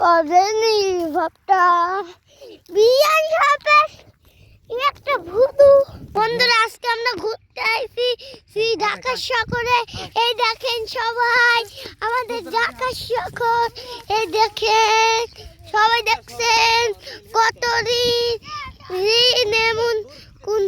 করেনি ভাবটা বিয়ান সাপের একটা ভুতু। বন্ধুরা আজকে আমরা ঘুরতে আইছি ঢাকা শহরে। এই দেখেন সবাই আমাদের ঢাকা শহর। এই দেখেন সবাই দেখছেন কত ঋণ এমন কোন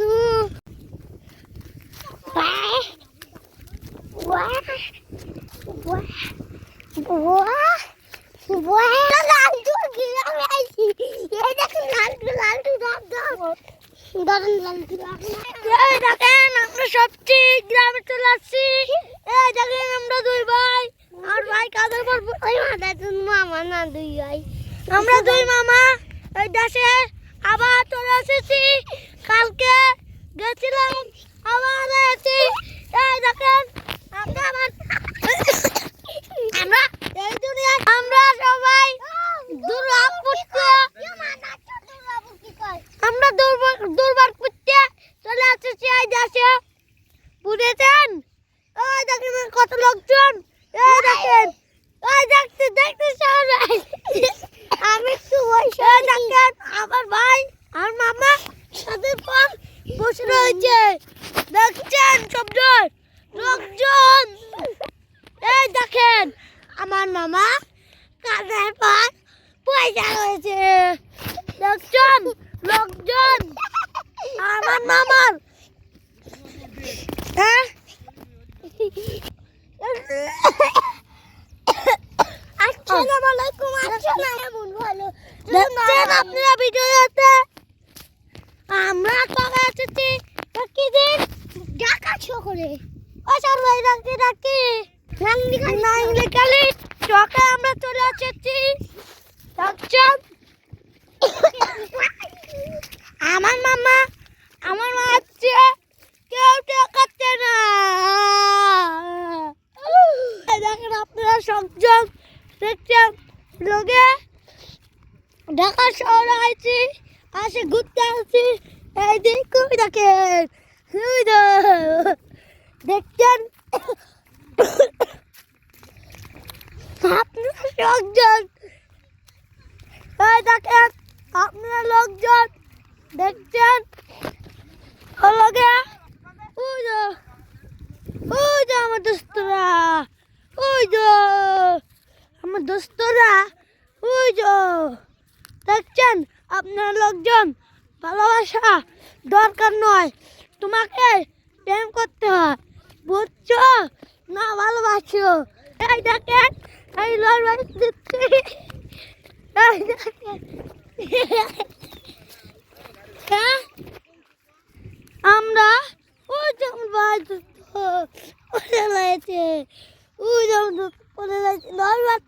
আমরা সবচেয়ে গ্রামে চলে আসছি। দেখেন আমরা দুই ভাই আর ভাই কাদের পর মামা না দুই ভাই, আমরা দুই মামা এই দেশে আবার চলে এসেছি। কালকে গেছিলাম আবার এসেছি। এই দেখেন আমরা এই দুনিয়ায় আমরা সবাই আমরা দুর্বার করতে চলে আসছি এই দেশে। বুঝেছেন? ওই দেখেন কত লোকজন। এই দেখেন ওই দেখতে সবাই। আমি একটু বসে দেখেন আমার ভাই আর মামা তাদের পর বসে রয়েছে। দেখছেন সব লোকজন। এই দেখেন আমার মামা কাঁধের পর পয়সা রয়েছে। দেখছেন লোকজন আমার মামার। হ্যাঁ আসসালামু আলাইকুম। আসসালাম ভালো দেখছেন আপনারা ভিডিওতে। আমরা কবে এসেছি কি দিন ঢাকা শহরে। ও স্যার ভাই ডাকি নাইলে চকে আমরা চলে এসেছি। দেখছেন আমার মামা হচ্ছে কেউ টেকাচ্ছে না। দেখেন আপনারা সংযোগ দেখছেন লোকে ঢাকা শহরে আসি ঘুরতে আসছি। এই দেখুন দেখেন দেখছেন আপনারা লোকজন। এই দেখেন আপনারা লোকজন দেখছেন আমার দোস্তরা। আমার দোস্তরা দেখছেন আপনার লোকজন। ভালোবাসা দরকার নয়, তোমাকে প্রেম করতে হয়, বুঝছো না? ভালোবাসো। এই দেখেন এই লড়াই দিচ্ছি। আমরা ওই যেমন বাড়ছে ওই যেমন পড়ে যাচ্ছে